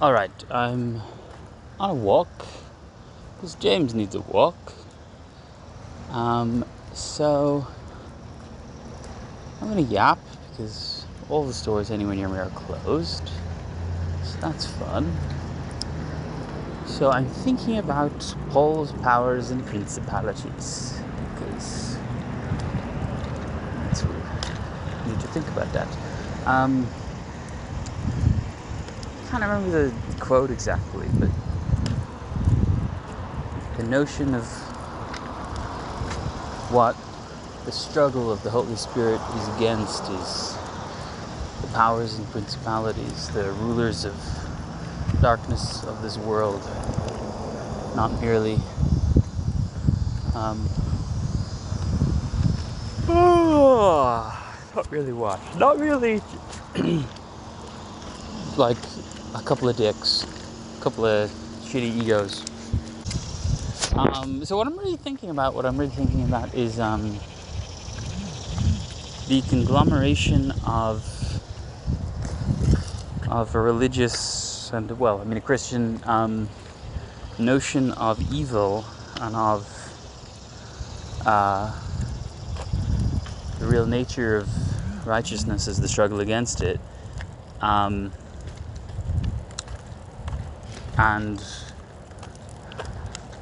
Alright, I'm on a walk, because James needs a walk. So I'm gonna yap, because all the stores anywhere near me are closed. So that's fun. So I'm thinking about poles, powers, and principalities, because I need to think about that. I can't remember the quote exactly, but the notion of what the struggle of the Holy Spirit is against is the powers and principalities, the rulers of darkness of this world, not merely not really like a couple of dicks, a couple of shitty egos. So what I'm really thinking about is the conglomeration of a religious and a Christian notion of evil and of the real nature of righteousness as the struggle against it,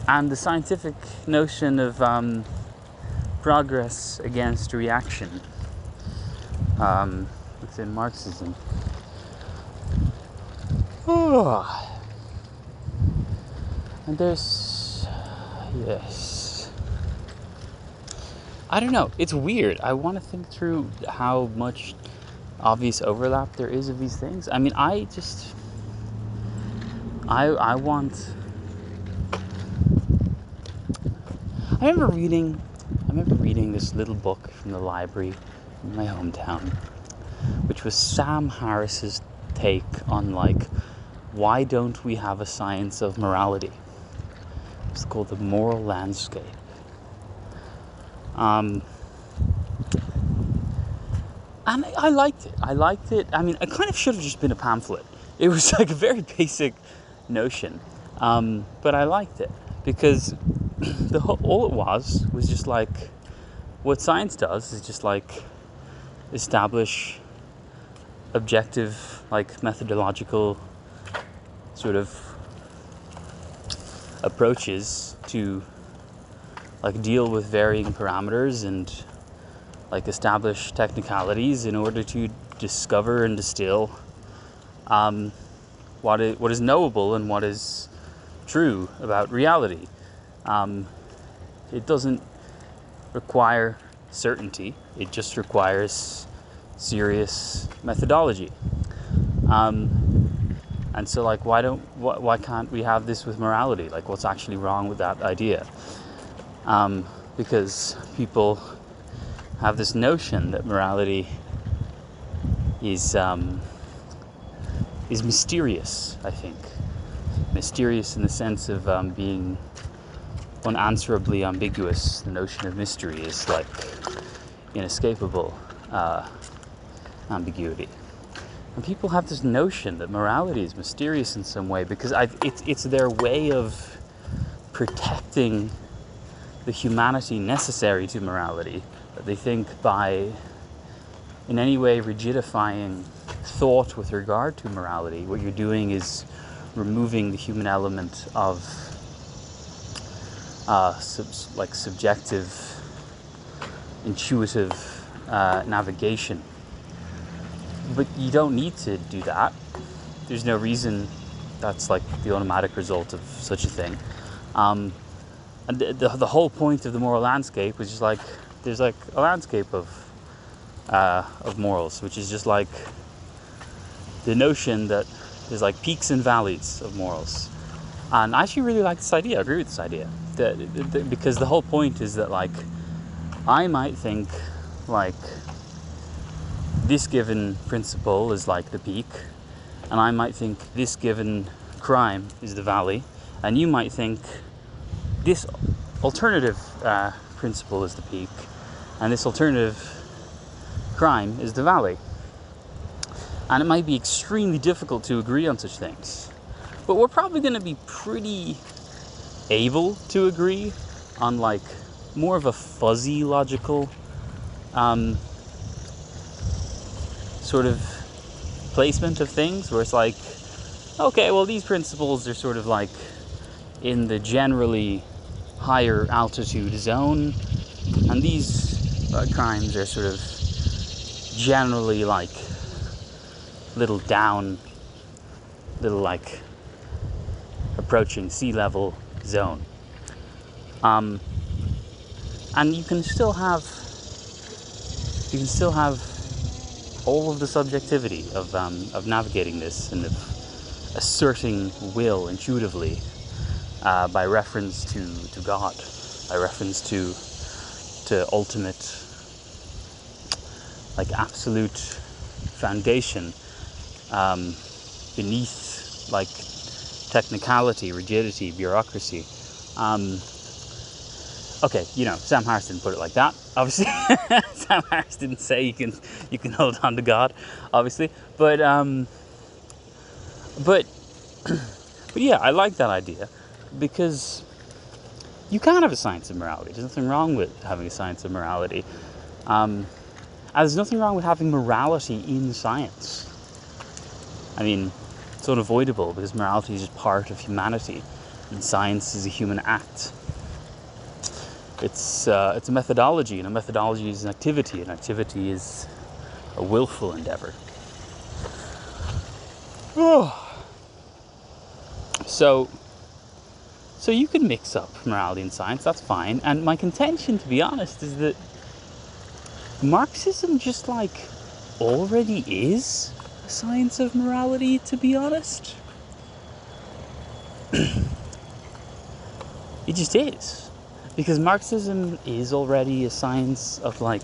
and the scientific notion of progress against reaction within Marxism. And I don't know, it's weird. I want to think through how much obvious overlap there is of these things. I mean, I remember reading this little book from the library in my hometown, which was Sam Harris's take on, why don't we have a science of morality? It's called The Moral Landscape. And I liked it. I mean, it kind of should have just been a pamphlet. It was a very basic notion. But I liked it because all it was just what science does is just establish objective, methodological sort of approaches to deal with varying parameters and establish technicalities in order to discover and distill what is knowable and what is true about reality. It doesn't require certainty. It just requires serious methodology. And so why can't we have this with morality? What's actually wrong with that idea? Because people have this notion that morality is mysterious, I think. Mysterious in the sense of being unanswerably ambiguous. The notion of mystery is inescapable ambiguity. And people have this notion that morality is mysterious in some way because it's their way of protecting the humanity necessary to morality, that they think by in any way rigidifying thought with regard to morality, what you're doing is removing the human element of subjective, intuitive navigation. But you don't need to do that. There's no reason that's the automatic result of such a thing. And the whole point of the moral landscape was just there's a landscape of morals, which is just the notion that there's peaks and valleys of morals. And I actually really like this idea. I agree with this idea because the whole point is that I might think this given principle is the peak, and I might think this given crime is the valley, and you might think this alternative principle is the peak, and this alternative crime is the valley. And it might be extremely difficult to agree on such things. But we're probably going to be pretty able to agree on like more of a fuzzy logical sort of placement of things, where it's like, okay, well, these principles are sort of like in the generally higher altitude zone, and these crimes are sort of generally like little like approaching sea level zone. And you can still have all of the subjectivity of navigating this and of asserting will intuitively by reference to God, by reference to ultimate, like absolute foundation beneath like technicality, rigidity, bureaucracy. Okay, Sam Harris didn't put it like that, obviously. Sam Harris didn't say you can hold on to God, obviously. But yeah, I like that idea, because you can have a science of morality. There's nothing wrong with having a science of morality. And there's nothing wrong with having morality in science. I mean, it's unavoidable, because morality is just part of humanity, and science is a human act. It's a methodology, and a methodology is an activity. An activity is a willful endeavor. So you can mix up morality and science, that's fine. And my contention, to be honest, is that Marxism just like already is a science of morality, to be honest. It just is. Because Marxism is already a science of like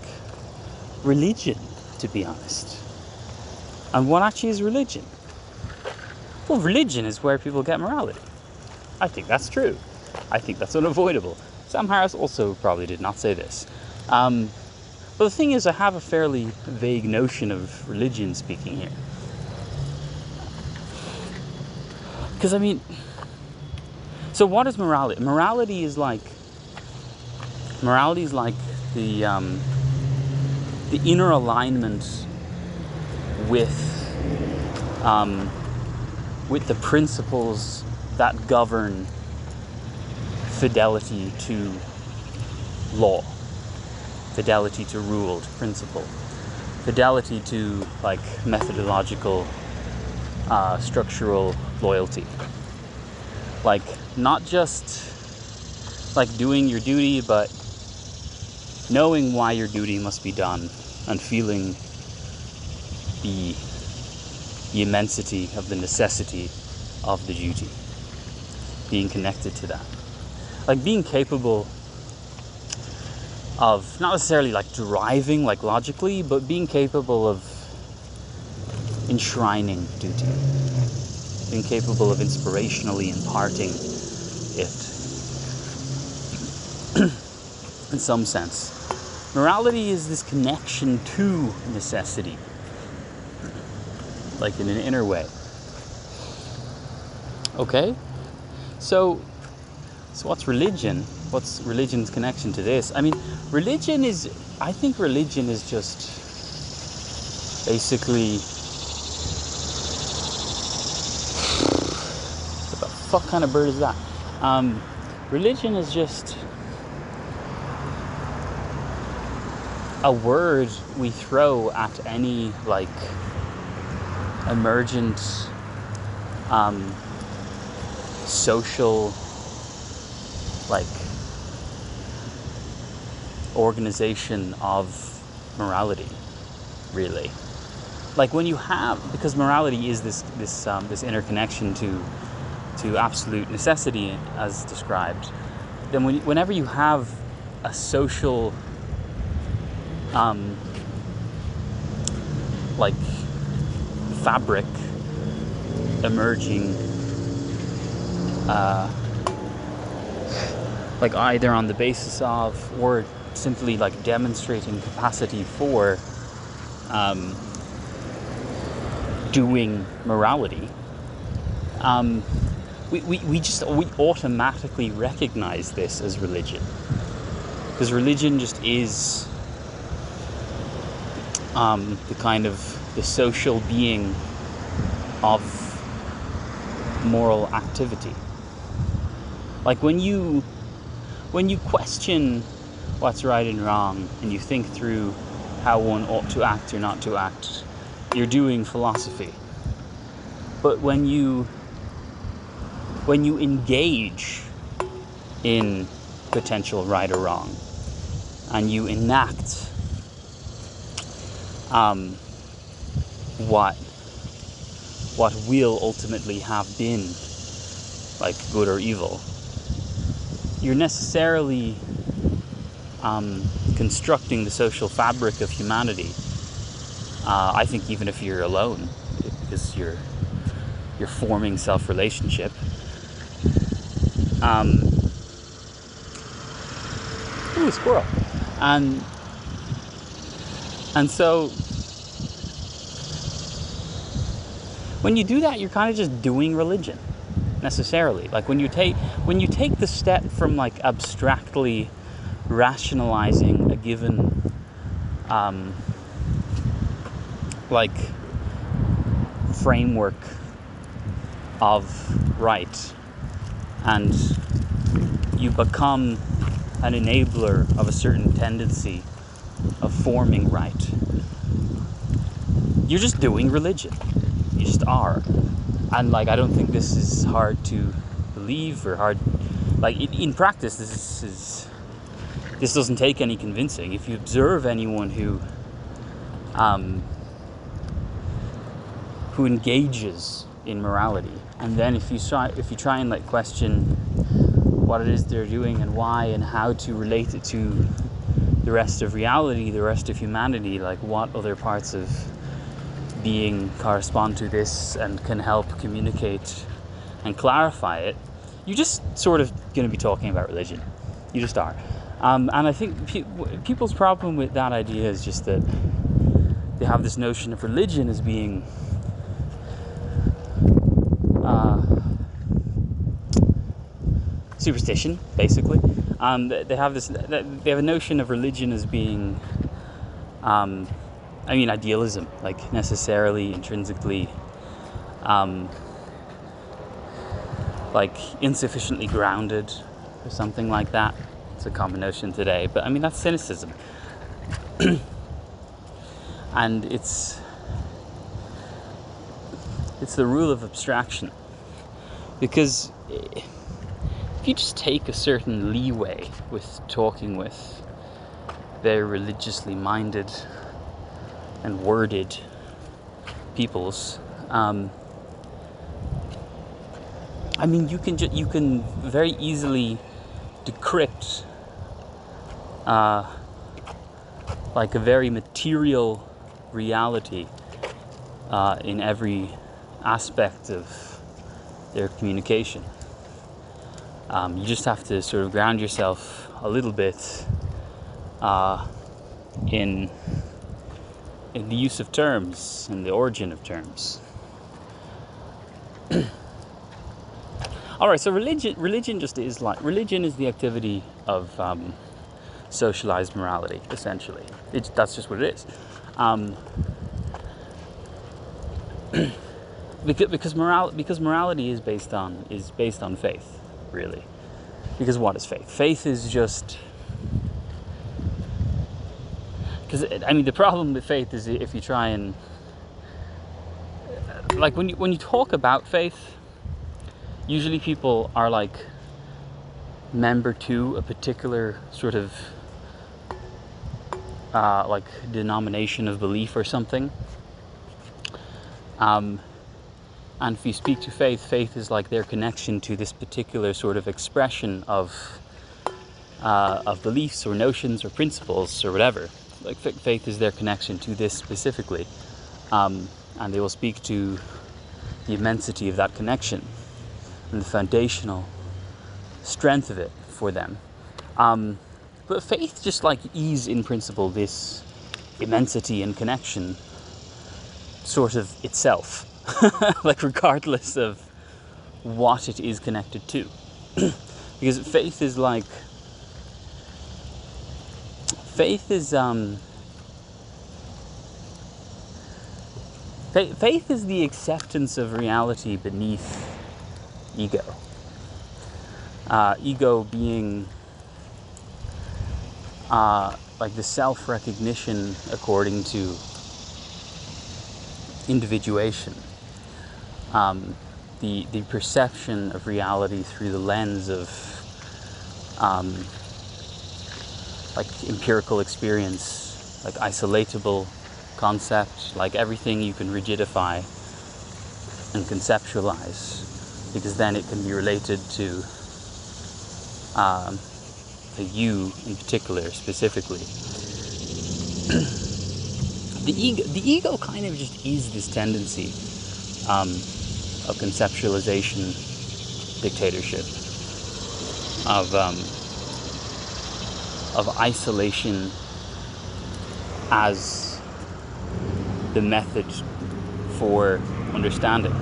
religion, to be honest. And what actually is religion? Well, religion is where people get morality. I think that's true. I think that's unavoidable. Sam Harris also probably did not say this. But the thing is, I have a fairly vague notion of religion speaking here. Because, I mean, so what is morality? Morality is like the inner alignment with the principles that govern fidelity to law, fidelity to rule, to principle, fidelity to like methodological, structural loyalty. Like not just like doing your duty, but knowing why your duty must be done and feeling the immensity of the necessity of the duty, being connected to that, like being capable of not necessarily like deriving like logically, but being capable of enshrining duty, being capable of inspirationally imparting it in some sense. Morality is this connection to necessity, like in an inner way. Okay? So what's religion? What's religion's connection to this? I mean, I think religion is just basically, what the fuck kind of bird is that? Religion is just a word we throw at any like emergent social like organization of morality, really. Like when you have, because morality is this interconnection to absolute necessity as described, then whenever you have a social like fabric emerging, like either on the basis of or simply like demonstrating capacity for doing morality, we automatically recognize this as religion, because religion just is the kind of the social being of moral activity. Like when you question what's right and wrong, and you think through how one ought to act or not to act, you're doing philosophy. But when you engage in potential right or wrong, and you enact what will ultimately have been like good or evil, you're necessarily constructing the social fabric of humanity. I think even if you're alone, because you're forming self-relationship. Ooh, squirrel. And so when you do that, you're kind of just doing religion, necessarily. Like when you take the step from like abstractly rationalizing a given like framework of right, and you become an enabler of a certain tendency of forming right, you're just doing religion. You just are. And like, I don't think this is hard to believe or hard, like in practice, this doesn't take any convincing. If you observe anyone who engages in morality, and then if you try and like question what it is they're doing and why and how to relate it to the rest of reality, the rest of humanity, like what other parts of being correspond to this and can help communicate and clarify it, you're just sort of going to be talking about religion. You just are. And I think people's problem with that idea is just that they have this notion of religion as being superstition, basically. They have a notion of religion as being idealism, like necessarily, intrinsically, like insufficiently grounded or something like that. It's a common notion today, but I mean that's cynicism. And it's the rule of abstraction, because if you just take a certain leeway with talking with very religiously minded and worded peoples, you can very easily decrypt like a very material reality in every aspect of their communication. You just have to sort of ground yourself a little bit in the use of terms and the origin of terms. All right, so religion just is like, religion is the activity of socialized morality, essentially. That's just what it is. Because morality is based on faith, really. Because what is faith? Faith is just, because the problem with faith is if you try and like when you talk about faith, usually people are like member to a particular sort of like denomination of belief or something. And if you speak to faith is like their connection to this particular sort of expression of beliefs or notions or principles or whatever. Like faith is their connection to this specifically, and they will speak to the immensity of that connection and the foundational strength of it for them. But faith just like is in principle this immensity and connection sort of itself. Like regardless of what it is connected to. Because faith is faith is the acceptance of reality beneath ego. Ego being like the self-recognition according to individuation, the perception of reality through the lens of like empirical experience, like isolatable concept, like everything you can rigidify and conceptualize, because then it can be related to you in particular, specifically. The ego kind of just is this tendency of conceptualization, dictatorship, of isolation as the method for understanding.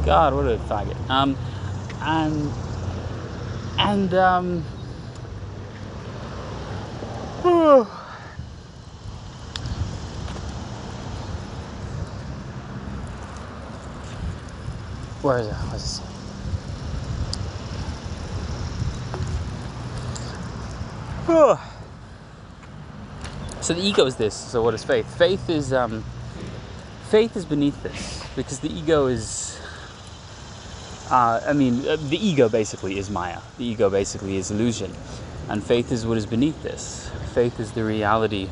God, what a faggot. Where is it? What's it? So the ego is this. So what is faith? Faith is beneath this, because the ego is. The ego basically is Maya. The ego basically is illusion, and faith is what is beneath this. Faith is the reality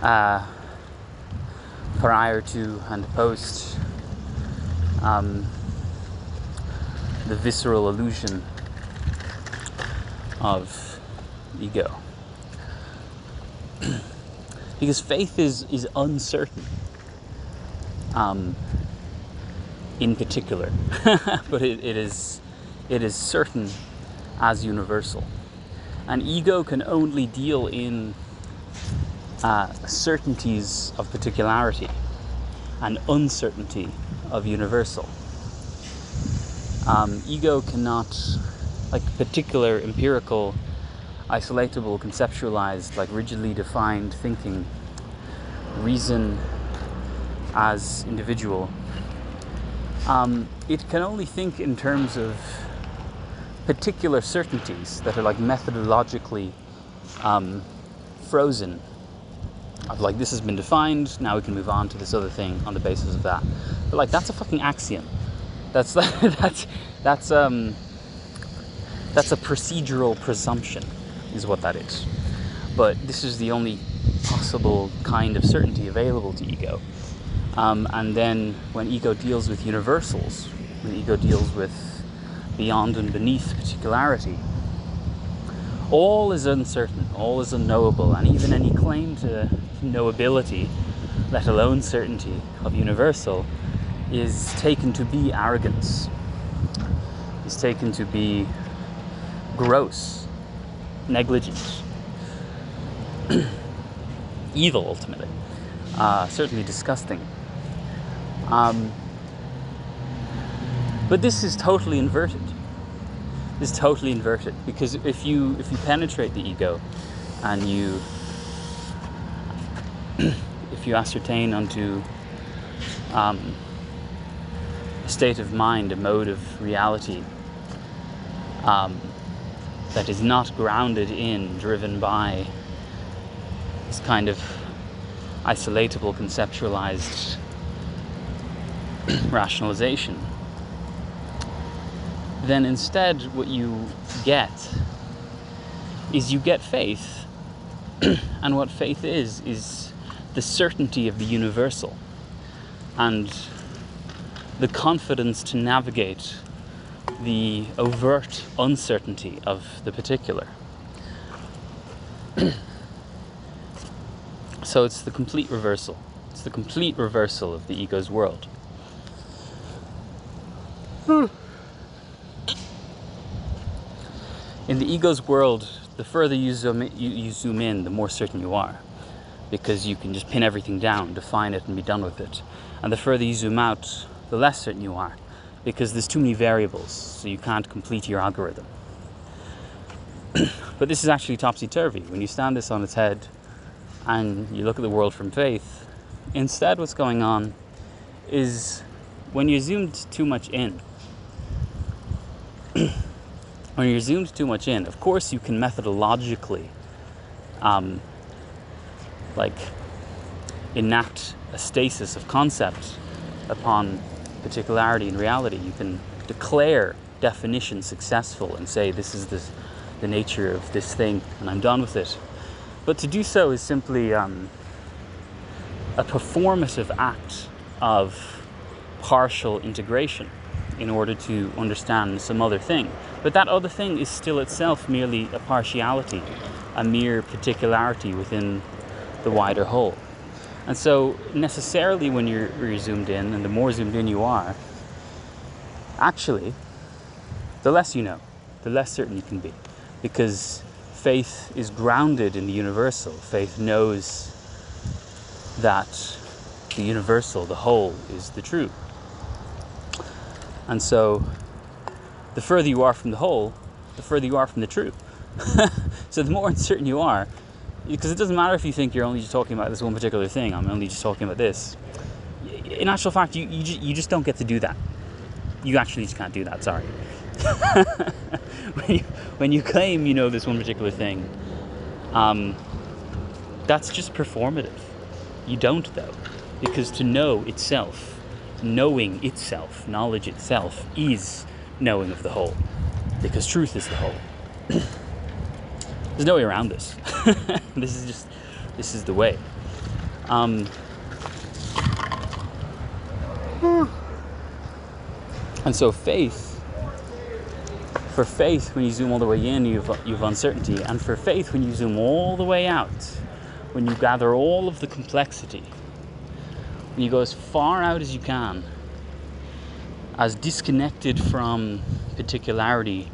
prior to and post the visceral illusion of ego. Because faith is uncertain, in particular, but it is certain as universal. And ego can only deal in certainties of particularity and uncertainty of universal. Ego cannot, like particular, empirical, isolatable, conceptualized, like rigidly defined thinking, reason as individual. It can only think in terms of particular certainties that are like methodologically frozen. Of like, this has been defined, now we can move on to this other thing on the basis of that. But like, that's a fucking axiom. That's a procedural presumption, is what that is. But this is the only possible kind of certainty available to ego. And then when ego deals with universals, when ego deals with beyond and beneath particularity, all is uncertain, all is unknowable, and even any claim to knowability, let alone certainty of universal, is taken to be arrogance, is taken to be gross, negligent, evil ultimately, certainly disgusting. But this is totally inverted. This is totally inverted, because if you penetrate the ego and if you ascertain unto a state of mind, a mode of reality that is not grounded in, driven by this kind of isolatable, conceptualized rationalization, then instead what you get is you get faith. And what faith is the certainty of the universal and the confidence to navigate the overt uncertainty of the particular. So it's the complete reversal. It's the complete reversal of the ego's world. In the ego's world, the further you zoom in, the more certain you are. because you can just pin everything down, define it, and be done with it. And the further you zoom out, the less certain you are, because there's too many variables, so you can't complete your algorithm. But this is actually topsy-turvy. When you stand this on its head and you look at the world from faith, instead what's going on is when you're zoomed too much in, of course you can methodologically enact a stasis of concept upon particularity and reality. You can declare definition successful and say this is the nature of this thing and I'm done with it. But to do so is simply a performative act of partial integration in order to understand some other thing. But that other thing is still itself merely a partiality, a mere particularity within the wider whole. And so necessarily when you're zoomed in, and the more zoomed in you are, actually, the less you know, the less certain you can be. Because faith is grounded in the universal. Faith knows that the universal, the whole, is the true. And so the further you are from the whole, the further you are from the true. So the more uncertain you are, because it doesn't matter if you think you're only just talking about this one particular thing, I'm only just talking about this. In actual fact, you just don't get to do that. You actually just can't do that, sorry. when you claim you know this one particular thing, that's just performative. You don't, though, because to know itself, knowing itself, knowledge itself, is knowing of the whole, because truth is the whole. There's no way around this. This is the way. And so for faith, when you zoom all the way in, you've uncertainty. And for faith, when you zoom all the way out, when you gather all of the complexity, when you go as far out as you can, as disconnected from particularity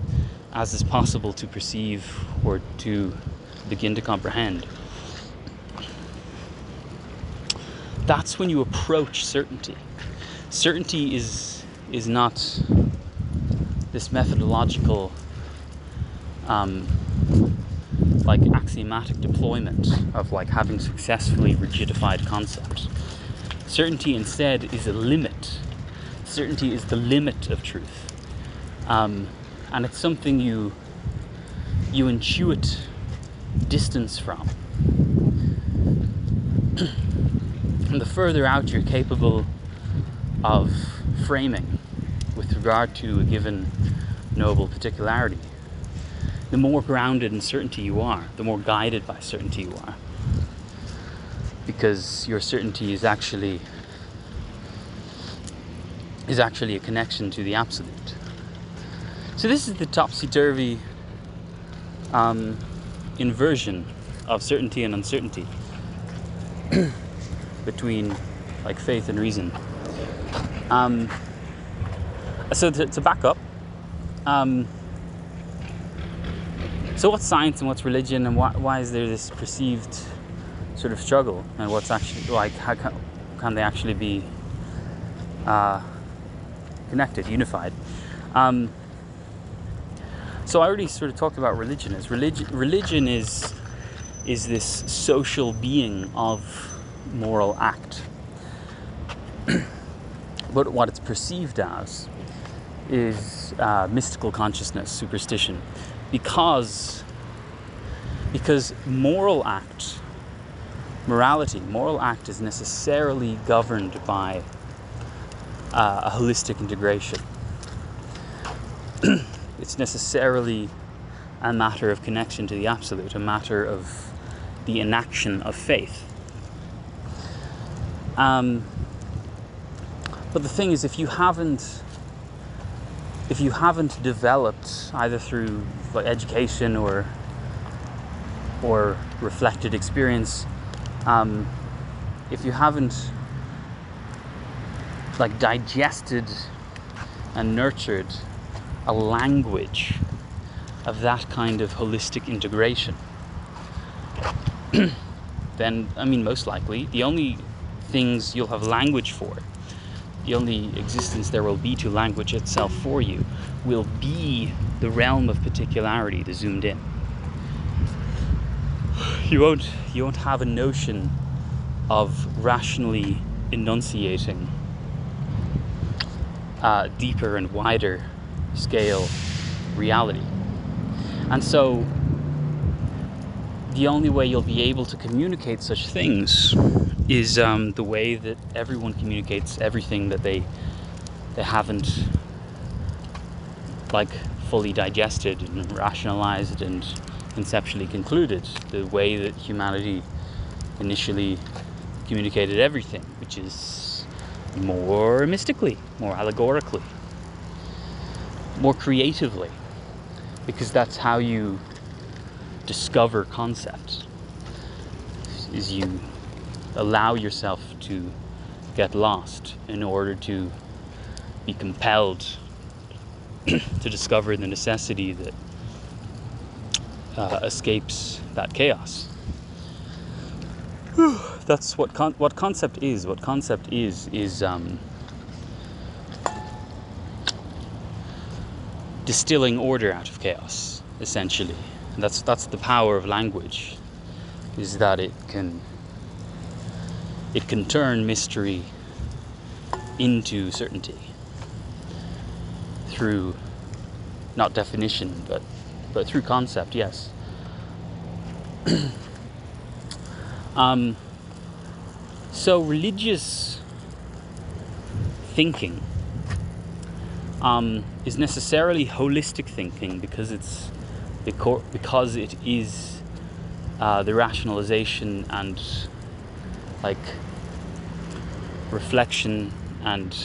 as is possible to perceive or to begin to comprehend, that's when you approach certainty. Certainty is not this methodological axiomatic deployment of having successfully rigidified concepts. Certainty instead is a limit. Certainty is the limit of truth, and it's something you intuit distance from. And the further out you're capable of framing with regard to a given knowable particularity, the more grounded in certainty you are, the more guided by certainty you are. Because your certainty is actually a connection to the absolute. So this is the topsy-turvy inversion of certainty and uncertainty between faith and reason. So to back up, so what's science and what's religion, and why is there this perceived sort of struggle, and what's actually how can they actually be connected, unified? So I already sort of talked about religion. Religion is this social being of moral act. But what it's perceived as is mystical consciousness, superstition, because moral act is necessarily governed by a holistic integration. It's necessarily a matter of connection to the absolute, a matter of the enaction of faith. But the thing is, if you haven't developed, either through education or reflected experience, if you haven't digested and nurtured a language of that kind of holistic integration, then, I mean, most likely, the only things you'll have language for, the only existence there will be to language itself for you, will be the realm of particularity, the zoomed in. You won't have a notion of rationally enunciating deeper and wider scale reality. And so the only way you'll be able to communicate such things is the way that everyone communicates everything that they haven't like fully digested and rationalized and conceptually concluded, the way that humanity initially communicated everything, which is more mystically, more allegorically, more creatively, because that's how you discover concepts, is you allow yourself to get lost in order to be compelled to discover the necessity that escapes that chaos. That's what concept is. What concept is distilling order out of chaos, essentially. And that's the power of language, is that it can turn mystery into certainty through not definition, but through concept. Yes. So religious thinking is necessarily holistic thinking because it is the rationalization and like reflection and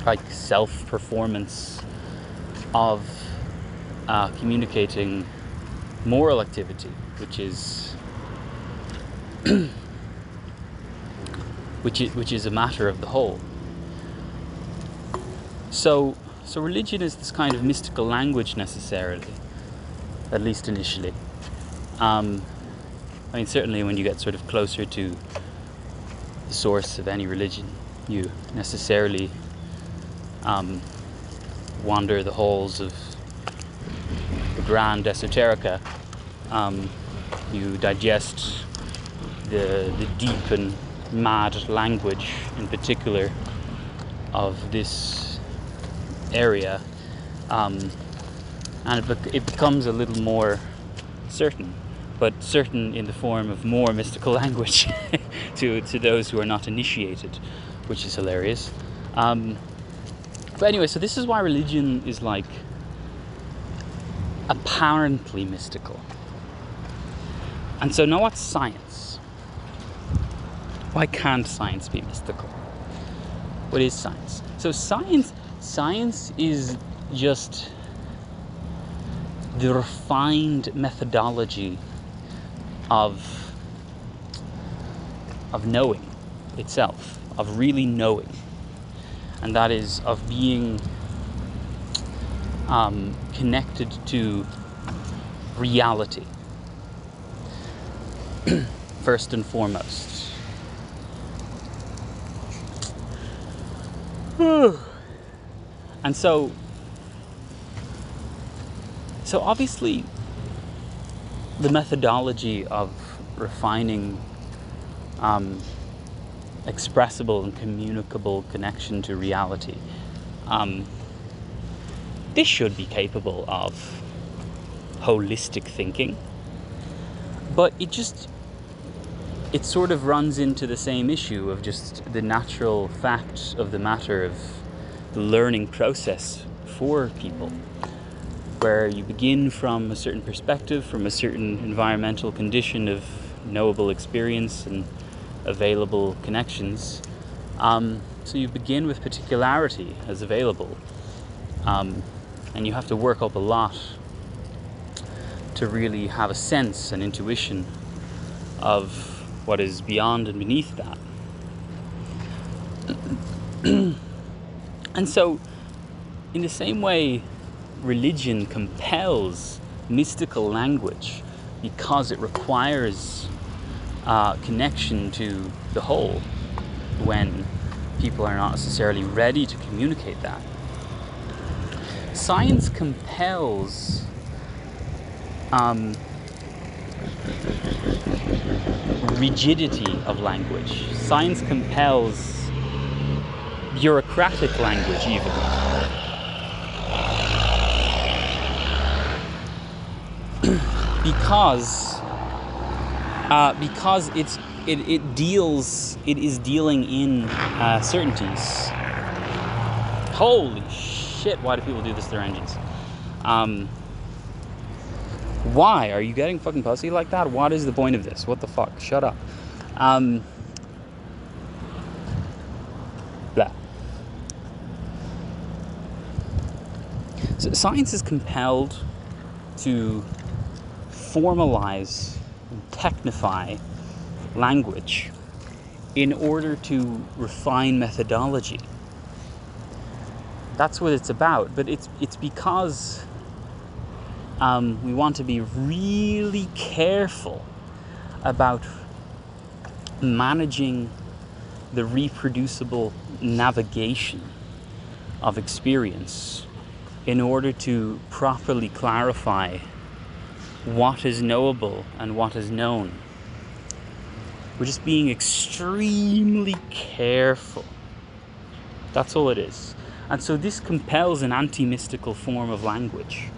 like self-performance of communicating moral activity, which is which is a matter of the whole. So religion is this kind of mystical language necessarily, at least initially. I mean, certainly when you get sort of closer to the source of any religion, you necessarily wander the halls of the grand esoterica. You digest the deep and mad language, in particular, of this area, and it becomes a little more certain, but certain in the form of more mystical language to those who are not initiated, which is hilarious. But anyway, so this is why religion is like apparently mystical. And so now what's science? Why can't science be mystical? What is science? So science is just the refined methodology of knowing itself, of really knowing. And that is of being connected to reality, first and foremost. And so obviously the methodology of refining expressible and communicable connection to reality, this should be capable of holistic thinking, but it sort of runs into the same issue of just the natural fact of the matter of the learning process for people, where you begin from a certain perspective, from a certain environmental condition of knowable experience and available connections. So you begin with particularity as available, and you have to work up a lot to really have a sense and intuition of what is beyond and beneath that. And so, in the same way, religion compels mystical language because it requires connection to the whole when people are not necessarily ready to communicate that. Science compels rigidity of language. Science compels bureaucratic language, even. because it is dealing in certainties. Holy shit! Why do people do this to their engines? Why are you getting fucking pussy like that? What is the point of this? What the fuck? Shut up. Blah. So science is compelled to formalize and technify language in order to refine methodology. That's what it's about. But it's because we want to be really careful about managing the reproducible navigation of experience in order to properly clarify what is knowable and what is known. We're just being extremely careful. That's all it is. And so this compels an anti-mystical form of language.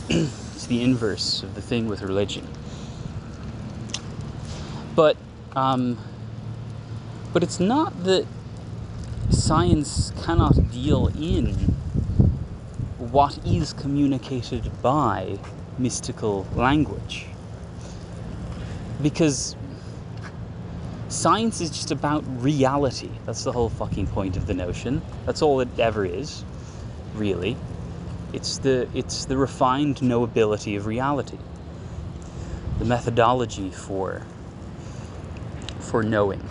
It's the inverse of the thing with religion. But it's not that science cannot deal in what is communicated by mystical language. Because science is just about reality. That's the whole fucking point of the notion. That's all it ever is, really. It's the refined knowability of reality. The methodology for knowing.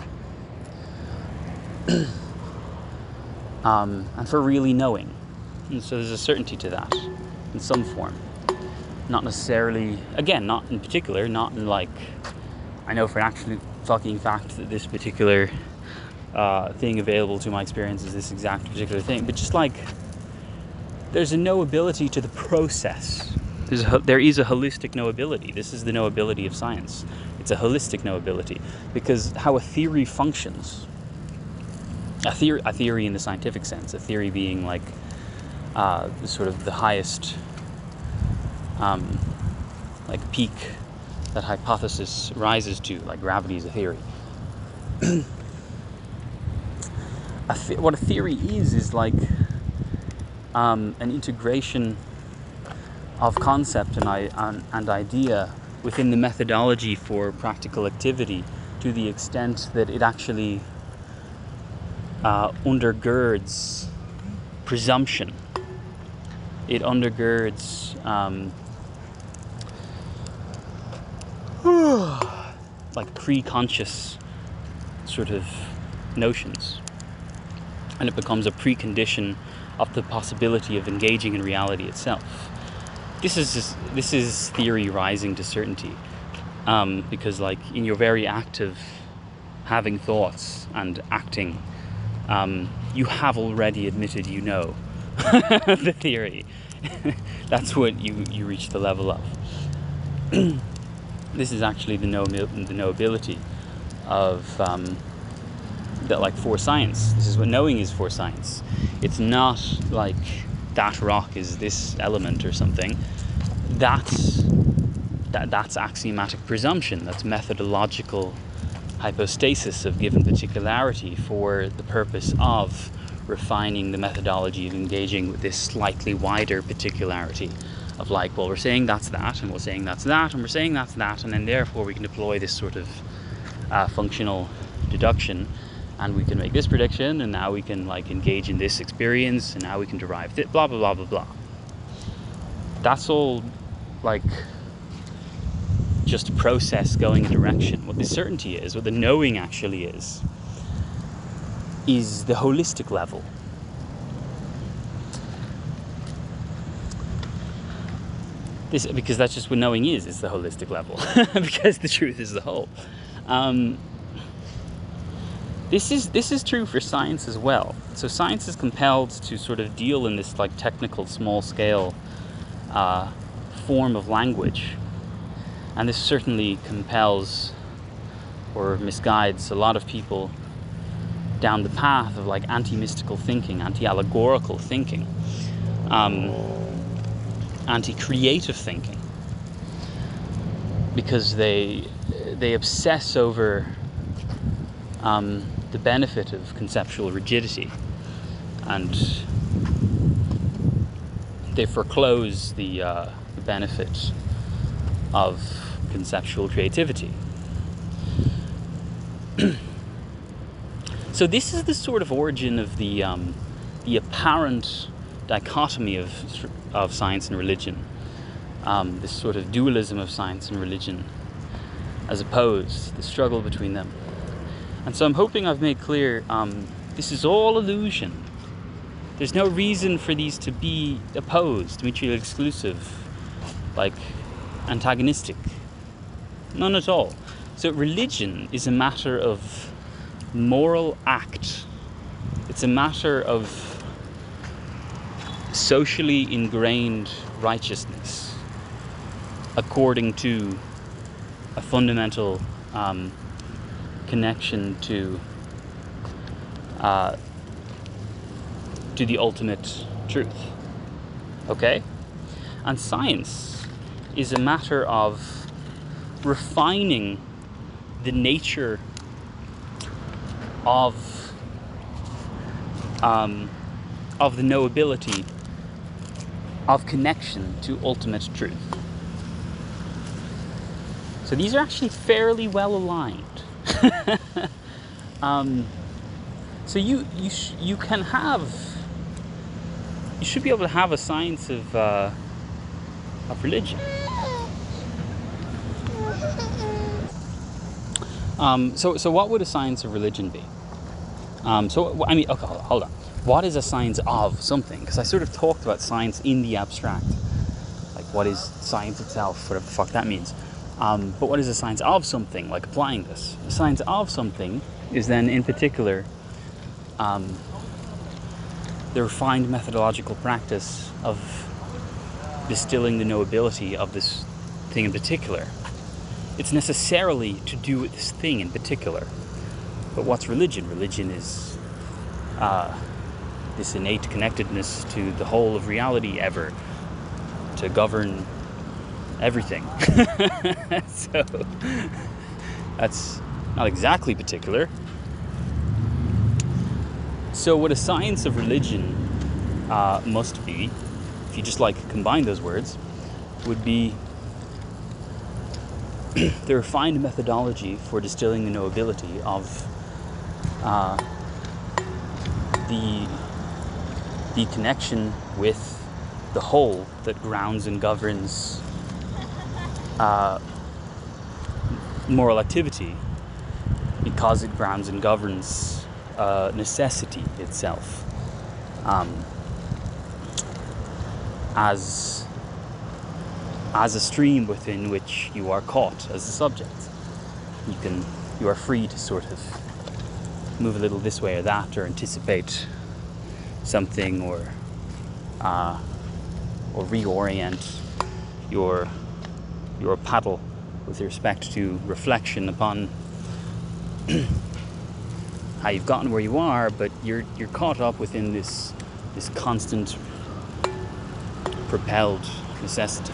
And for really knowing. And so there's a certainty to that, in some form. Not necessarily, again, not in particular, not in like, I know for an actual fucking fact that this particular thing available to my experience is this exact particular thing, but just like, there's a knowability to the process. There is a holistic knowability. This is the knowability of science. It's a holistic knowability, because how a theory functions, a theory in the scientific sense, a theory being like sort of the highest like peak that hypothesis rises to, like gravity is a theory. What a theory is like an integration of concept and idea within the methodology for practical activity, to the extent that it actually undergirds presumption. It undergirds like pre-conscious sort of notions, and it becomes a precondition of the possibility of engaging in reality itself. This is theory rising to certainty, because like in your very act of having thoughts and acting, you have already admitted you know the theory. That's what you reach the level of. This is actually the knowability of that, like, for science. This is what knowing is for science. It's not like that rock is this element or something. That's axiomatic presumption. That's methodological hypostasis of given particularity for the purpose of refining the methodology of engaging with this slightly wider particularity of, like, well, we're saying that's that, and we're saying that's that, and we're saying that's that, and then therefore we can deploy this sort of functional deduction, and we can make this prediction, and now we can, like, engage in this experience, and now we can derive this, blah blah blah blah blah. That's all, like, just a process going a direction. What the certainty is, what the knowing actually is the holistic level. because that's just what knowing is the holistic level, because the truth is the whole. This is true for science as well. So science is compelled to sort of deal in this like technical, small-scale form of language, and this certainly compels or misguides a lot of people down the path of like anti-mystical thinking, anti-allegorical thinking, anti-creative thinking, because they obsess over the benefit of conceptual rigidity, and they foreclose the benefit of conceptual creativity. So this is the sort of origin of the apparent dichotomy of science and religion, this sort of dualism of science and religion, as opposed, the struggle between them. And so I'm hoping I've made clear, this is all illusion. There's no reason for these to be opposed, mutually exclusive, like antagonistic. None at all. So religion is a matter of moral act. It's a matter of socially ingrained righteousness according to a fundamental connection to the ultimate truth. Okay? And science is a matter of refining the nature of the knowability of connection to ultimate truth. So these are actually fairly well aligned. So you should be able to have a science of religion. So what would a science of religion be? Okay, hold on. What is a science of something? Because I sort of talked about science in the abstract. Like, what is science itself? Whatever the fuck that means. But what is a science of something? Like, applying this. A science of something is then, in particular, the refined methodological practice of distilling the knowability of this thing in particular. It's necessarily to do with this thing in particular. But what's religion? Religion is this innate connectedness to the whole of reality ever, to govern everything. So that's not exactly particular. So what a science of religion must be, if you just like combine those words, would be the refined methodology for distilling the knowability of the connection with the whole that grounds and governs moral activity, because it grounds and governs necessity itself, as a stream within which you are caught as a subject. You are free to sort of move a little this way or that, or anticipate something, or reorient your paddle with respect to reflection upon how you've gotten where you are, but you're caught up within this constant propelled necessity.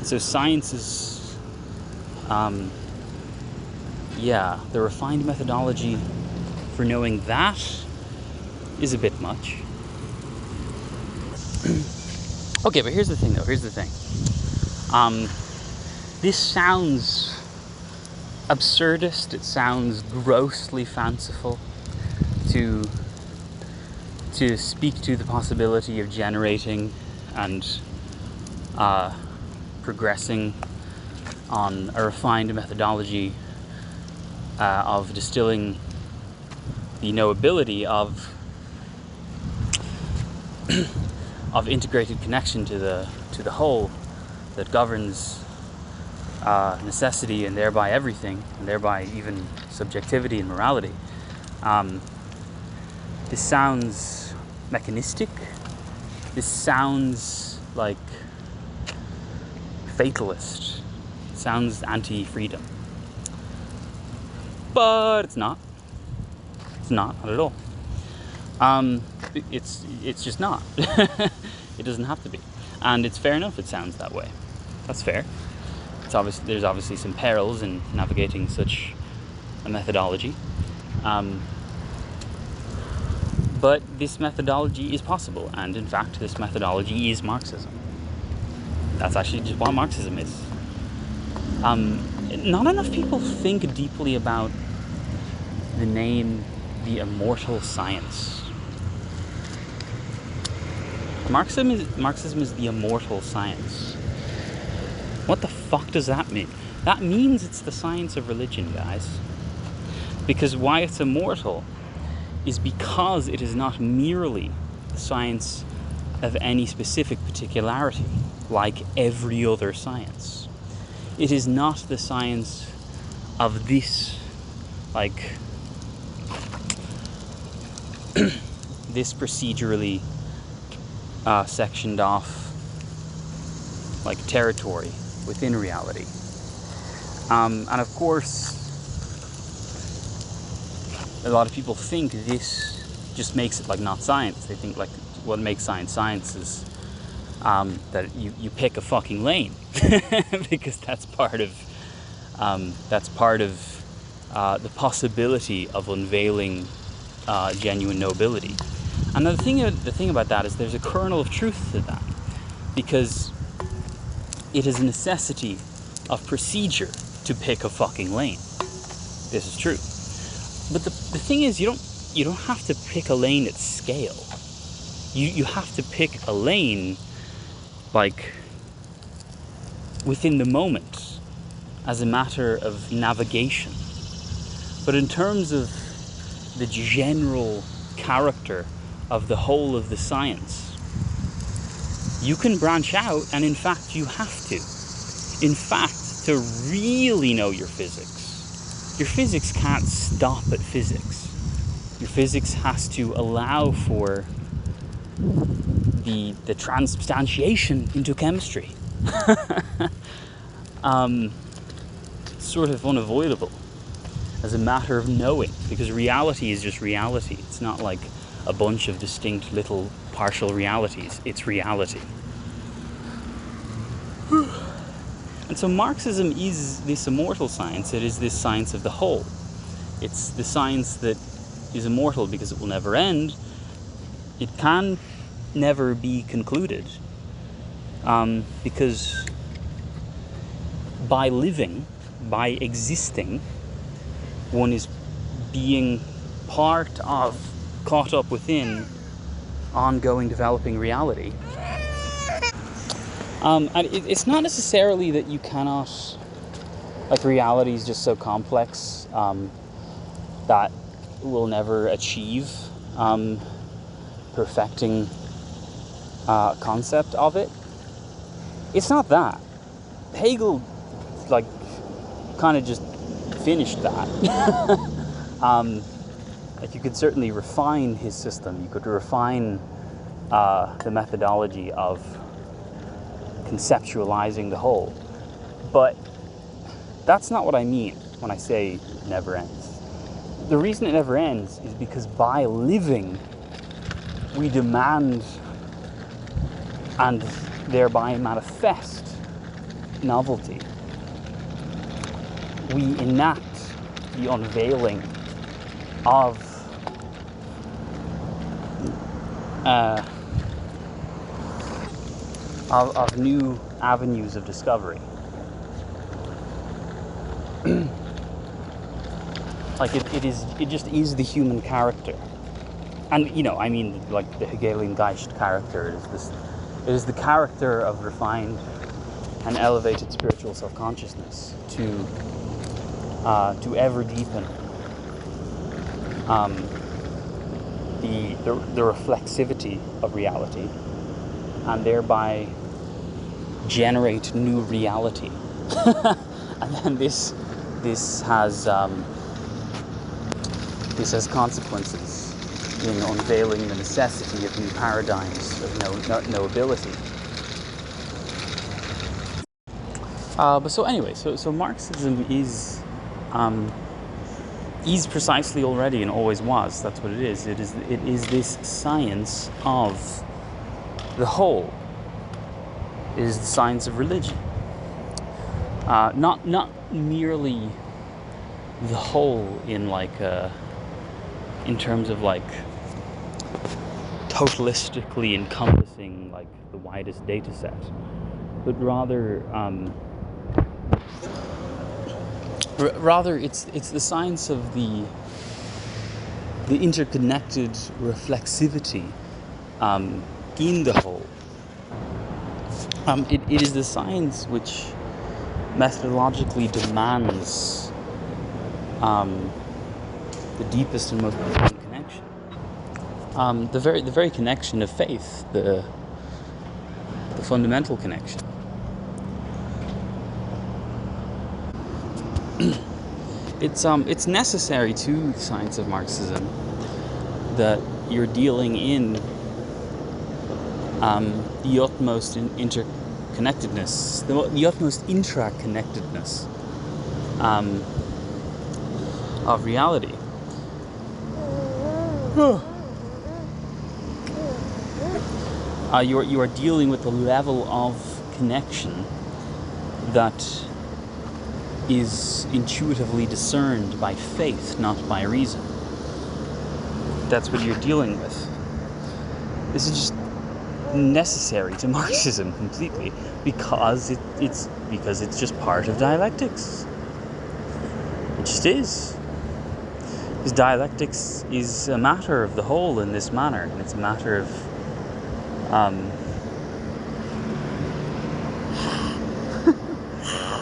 So science is the refined methodology for knowing that is a bit much. Okay, but here's the thing. This sounds absurdist, it sounds grossly fanciful to speak to the possibility of generating and progressing on a refined methodology of distilling the knowability of of integrated connection to the whole that governs necessity and thereby everything, and thereby even subjectivity and morality. This sounds mechanistic. This sounds like fatalist. It sounds anti-freedom. But it's not. It's not at all. It's just not. It doesn't have to be. And it's fair enough it sounds that way. That's fair. There's obviously some perils in navigating such a methodology. But this methodology is possible, and in fact this methodology is Marxism. That's actually just what Marxism is. Not enough people think deeply about the name the immortal science. Marxism is the immortal science. What the fuck does that mean? That means it's the science of religion, guys. Because why it's immortal is because it is not merely the science of any specific particularity, like every other science. It is not the science of this, like, this procedurally sectioned off, like, territory within reality. And of course, a lot of people think this just makes it like not science. They think like what makes science is that you pick a fucking lane because that's part of the possibility of unveiling genuine nobility. And the thing about that is there's a kernel of truth to that, because it is a necessity of procedure to pick a fucking lane. This is true. But the thing is, you don't have to pick a lane at scale. You have to pick a lane, like, within the moment, as a matter of navigation. But in terms of the general character of the whole of the science, you can branch out, and in fact you have to. In fact, to really know your physics can't stop at physics. Your physics has to allow for the transubstantiation into chemistry. Sort of unavoidable as a matter of knowing, because reality is just reality. It's not like a bunch of distinct little partial realities. It's reality. And so Marxism is this immortal science. It is this science of the whole. It's the science that is immortal because it will never end. It can never be concluded. Because by living, by existing, one is being part of, caught up within, ongoing developing reality. And it's not necessarily that you cannot, like, reality is just so complex that we'll never achieve perfecting concept of it. It's not that. Hegel, like, kind of just finished that. Like, you could certainly refine his system. You could refine the methodology of conceptualizing the whole. But that's not what I mean when I say it never ends. The reason it never ends is because by living, we demand and thereby manifest novelty. We enact the unveiling of new avenues of discovery. Like, it just is the human character. And, you know, I mean, like, the Hegelian Geist character. It is the character of refined and elevated spiritual self-consciousness to ever deepen the reflexivity of reality, and thereby generate new reality. And then this has consequences in unveiling the necessity of new paradigms of knowability. But so anyway, so Marxism is precisely already and always was. That's what it is. It is this science of the whole. It is the science of religion. Not merely the whole in in terms of totalistically encompassing the widest data set, but rather it's the science of the interconnected reflexivity in the whole. It is the science which methodologically demands the deepest and most profound connection, the very connection of faith, the fundamental connection. It's necessary to the science of Marxism that you're dealing in the utmost interconnectedness, the utmost intraconnectedness of reality. You are dealing with a level of connection that is intuitively discerned by faith, not by reason. That's what you're dealing with. This is just necessary to Marxism completely, because it's just part of dialectics. It just is. Because dialectics is a matter of the whole in this manner, and it's a matter of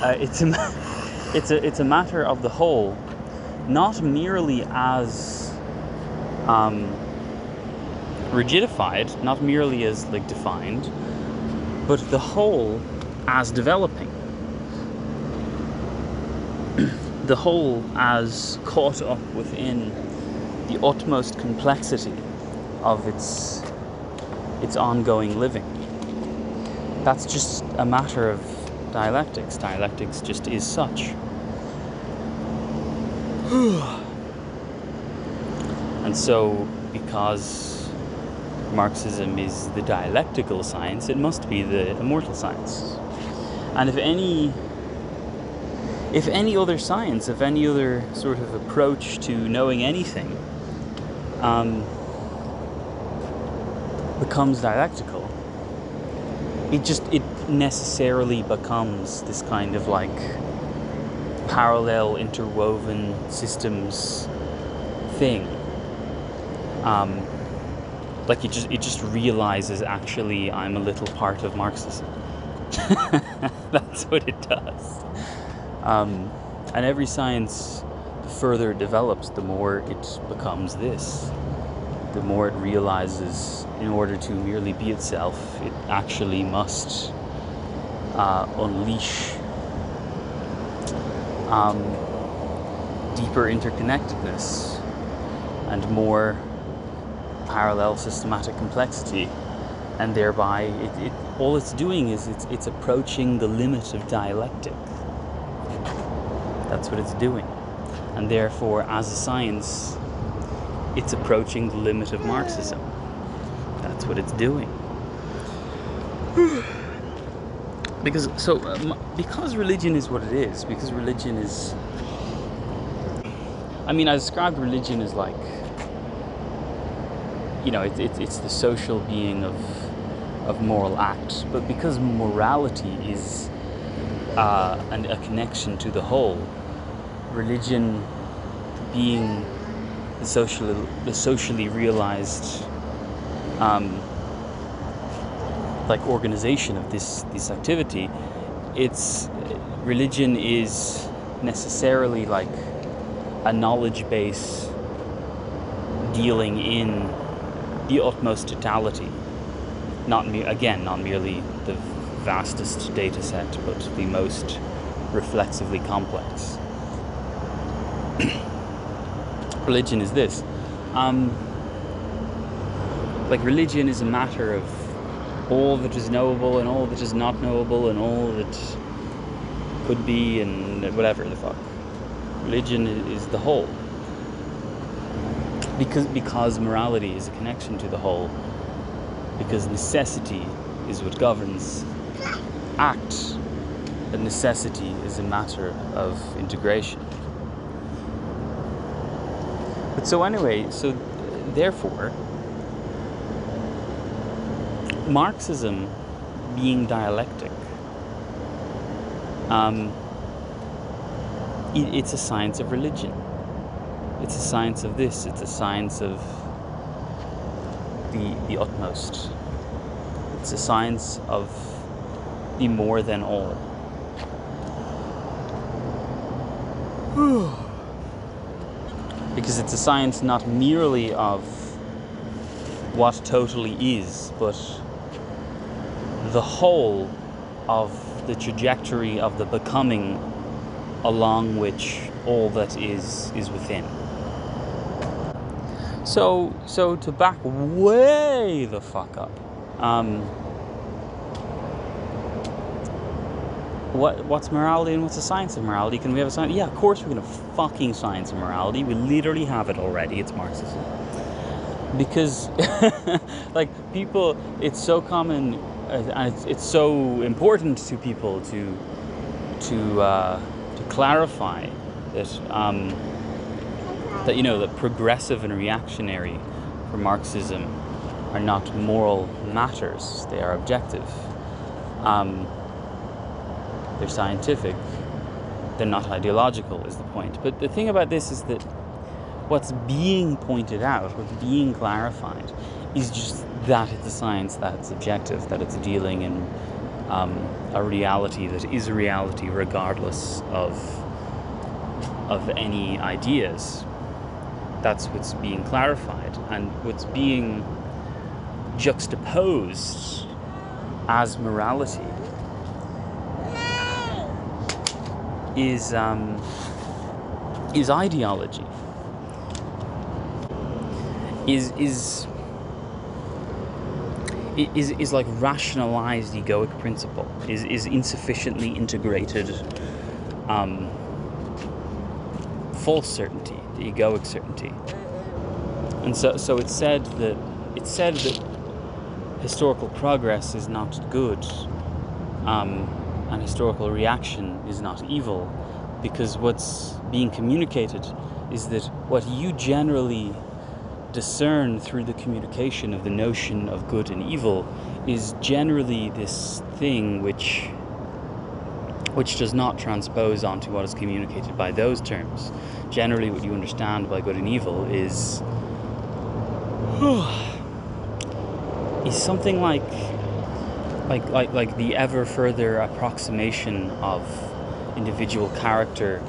it's a matter of the whole, not merely as rigidified, not merely as defined, but the whole as developing, the whole as caught up within the utmost complexity of its ongoing living. That's just a matter of dialectics. Dialectics just is such. And so, because Marxism is the dialectical science, it must be the immortal science. And if any other science, if any other sort of approach to knowing anything becomes dialectical, it necessarily becomes this kind of parallel interwoven systems thing. It just realizes, actually, I'm a little part of Marxism. That's what it does. And every science, the further it develops, the more it becomes this. The more it realizes, in order to merely be itself, it actually must unleash deeper interconnectedness and more parallel systematic complexity, and thereby all it's doing is it's approaching the limit of dialectic. That's what it's doing. And therefore, as a science, it's approaching the limit of Marxism. That's what it's doing. Because religion is what it is, because religion is... I described religion as it's the social being of moral act, but because morality is a connection to the whole, religion being the socially realized organization of this activity, religion is necessarily a knowledge base dealing in the utmost totality not merely the vastest data set, but the most reflexively complex. Religion is this. Religion is a matter of all that is knowable and all that is not knowable and all that could be and whatever the fuck. Religion is the whole. Because morality is a connection to the whole. Because necessity is what governs act. And necessity is a matter of integration. But therefore, Marxism being dialectic, it's a science of religion. It's a science of this. It's a science of the utmost. It's a science of the more than all. Because it's a science not merely of what totally is, but the whole of the trajectory of the becoming along which all that is within. So to back way the fuck up, what's morality and what's the science of morality? Can we have a science? Yeah, of course we're going to fucking science of morality. We literally have it already. It's Marxism. Because, people, it's so common, and it's so important to people to clarify that that progressive and reactionary for Marxism are not moral matters. They are objective. They're scientific. They're not ideological, is the point. But the thing about this is that what's being pointed out, what's being clarified, is just that it's a science, that it's objective, that it's dealing in a reality that is a reality regardless of any ideas. That's what's being clarified. And what's being juxtaposed as morality is ideology. Is like rationalized egoic principle, is insufficiently integrated false certainty, the egoic certainty. And so it's said that historical progress is not good, and historical reaction is not evil, because what's being communicated is that what you generally discern through the communication of the notion of good and evil is generally this thing which does not transpose onto what is communicated by those terms. Generally, what you understand by good and evil is something like the ever further approximation of individual character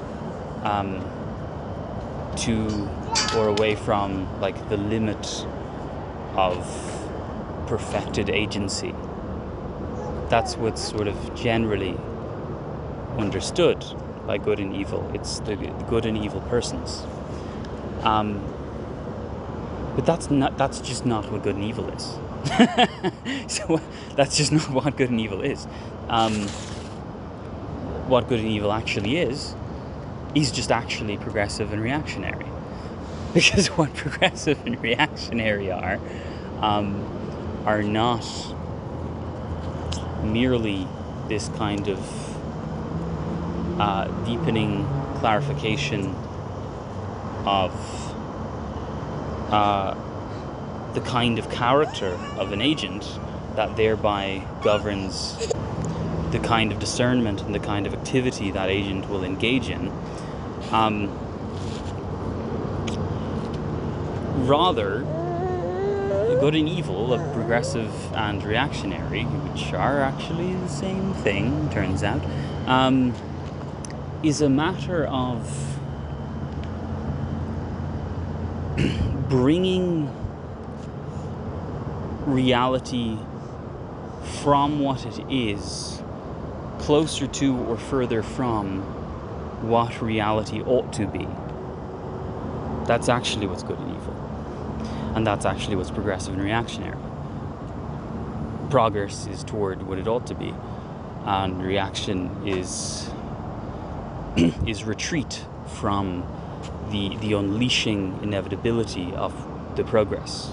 to or away from the limit of perfected agency. That's what's sort of generally understood by good and evil. It's the good and evil persons. But that's just not what good and evil is. So that's just not what good and evil is. What good and evil actually is just actually progressive and reactionary. Because what progressive and reactionary are not merely this kind of deepening clarification of the kind of character of an agent that thereby governs the kind of discernment and the kind of activity that agent will engage in. Rather, good and evil of progressive and reactionary, which are actually the same thing, turns out, is a matter of bringing reality from what it is, closer to or further from what reality ought to be. That's actually what's good and evil. And that's actually what's progressive and reactionary. Progress is toward what it ought to be, and reaction is retreat from the unleashing inevitability of the progress.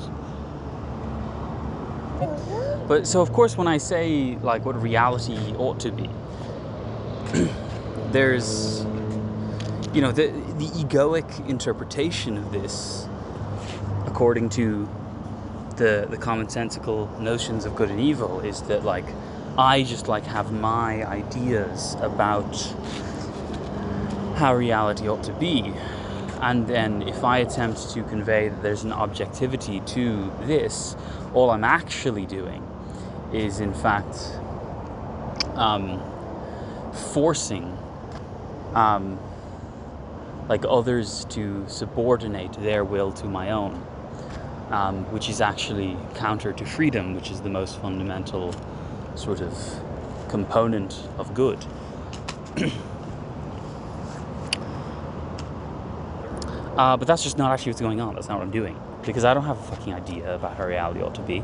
But so of course when I say like what reality ought to be, there's the egoic interpretation of this, according to the commonsensical notions of good and evil, is that like I just like have my ideas about how reality ought to be, and then if I attempt to convey that there's an objectivity to this, all I'm actually doing is in fact forcing like others to subordinate their will to my own, which is actually counter to freedom, which is the most fundamental sort of component of good. But that's just not actually what's going on. That's not what I'm doing, because I don't have a fucking idea about how reality ought to be.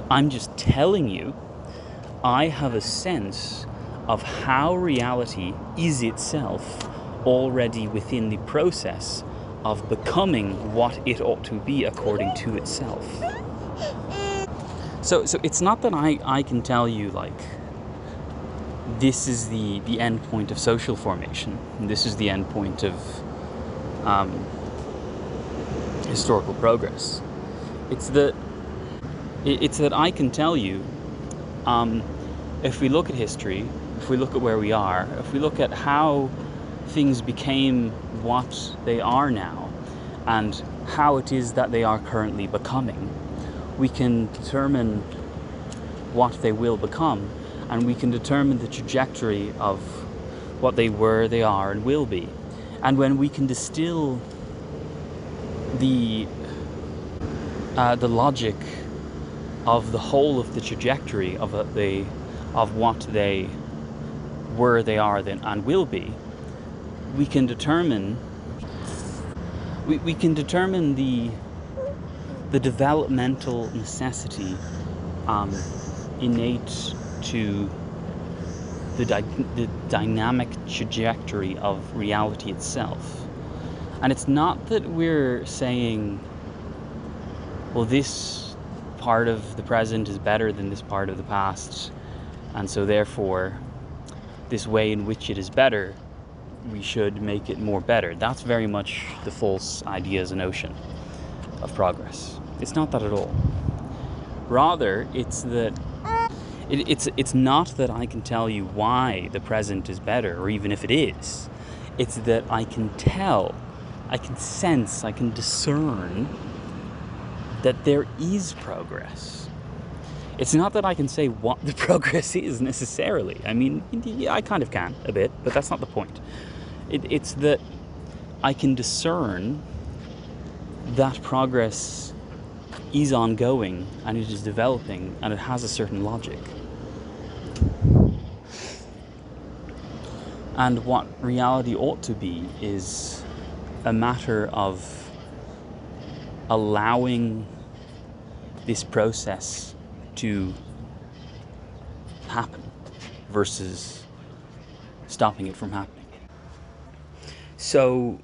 I'm just telling you I have a sense of how reality is itself already within the process of becoming what it ought to be according to itself. So it's not that I can tell you like this is the end point of social formation, and this is the end point of historical progress. It's that I can tell you, if we look at history, if we look at where we are, if we look at how things became what they are now, and how it is that they are currently becoming, we can determine what they will become, and we can determine the trajectory of what they were, they are, and will be. And when we can distill the logic of the whole of the trajectory of what they were, they are, and will be, we can determine the developmental necessity innate to the dynamic trajectory of reality itself. And it's not that we're saying, well, this part of the present is better than this part of the past, and so therefore this way in which it is better, we should make it more better. That's very much the false idea as a notion of progress. It's not that at all. Rather, it's that it's not that I can tell you why the present is better, or even if it is. It's that I can tell, I can sense, I can discern that there is progress. It's not that I can say what the progress is necessarily. I mean, yeah, I kind of can a bit, but that's not the point. It's that I can discern that progress is ongoing, and it is developing, and it has a certain logic. And what reality ought to be is a matter of allowing this process to happen versus stopping it from happening. So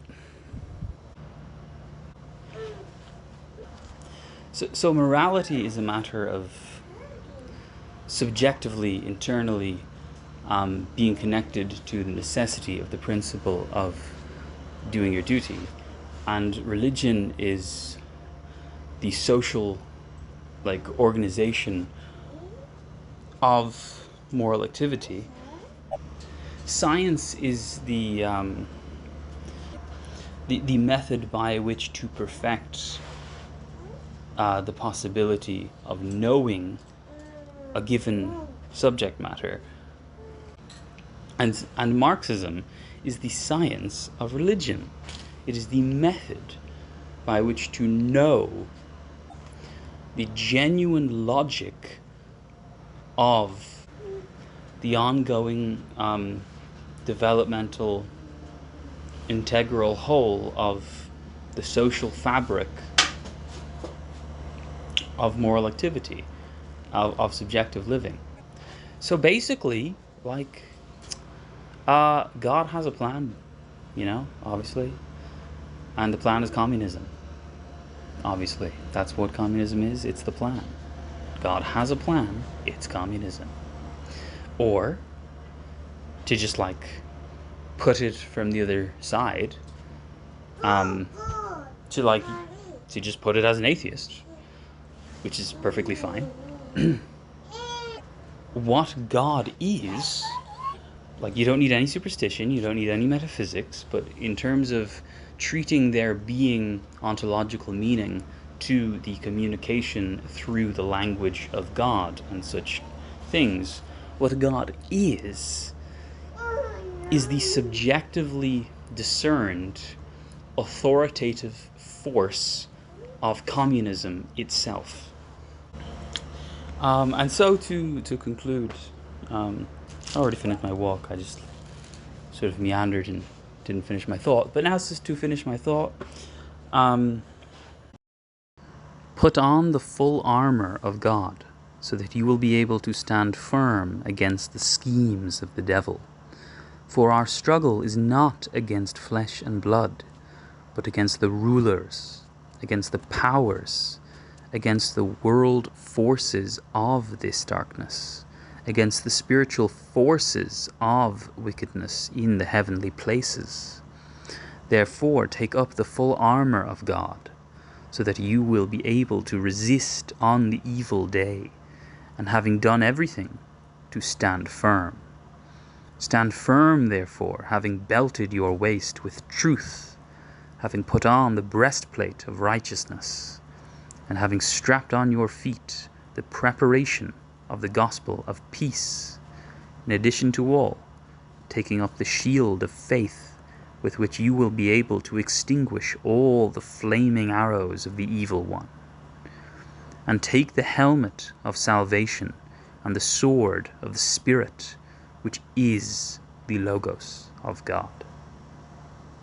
morality is a matter of subjectively, internally, being connected to the necessity of the principle of doing your duty. And religion is the social, organization of moral activity. Science is the method by which to perfect the possibility of knowing a given subject matter. And Marxism is the science of religion. It is the method by which to know the genuine logic of the ongoing developmental integral whole of the social fabric of moral activity, of subjective living. So basically, like, God has a plan, obviously, and the plan is communism. Obviously, that's what communism is. It's the plan. God has a plan. It's communism. Or, to just put it from the other side, to just put it as an atheist, which is perfectly fine. What God is, you don't need any superstition, you don't need any metaphysics, but in terms of treating their being ontological meaning to the communication through the language of God and such things, what God is the subjectively discerned authoritative force of communism itself. And so to conclude, I already finished my walk. I just sort of meandered and didn't finish my thought. But now it's just to finish my thought. Put on the full armor of God, so that you will be able to stand firm against the schemes of the devil. For our struggle is not against flesh and blood, but against the rulers, against the powers, against the world forces of this darkness, against the spiritual forces of wickedness in the heavenly places. Therefore, take up the full armor of God, so that you will be able to resist on the evil day, and having done everything, to stand firm. Stand firm, therefore, having belted your waist with truth, having put on the breastplate of righteousness, and having strapped on your feet the preparation of the gospel of peace, in addition to all, taking up the shield of faith, with which you will be able to extinguish all the flaming arrows of the evil one. And take the helmet of salvation and the sword of the Spirit, which is the Logos of God.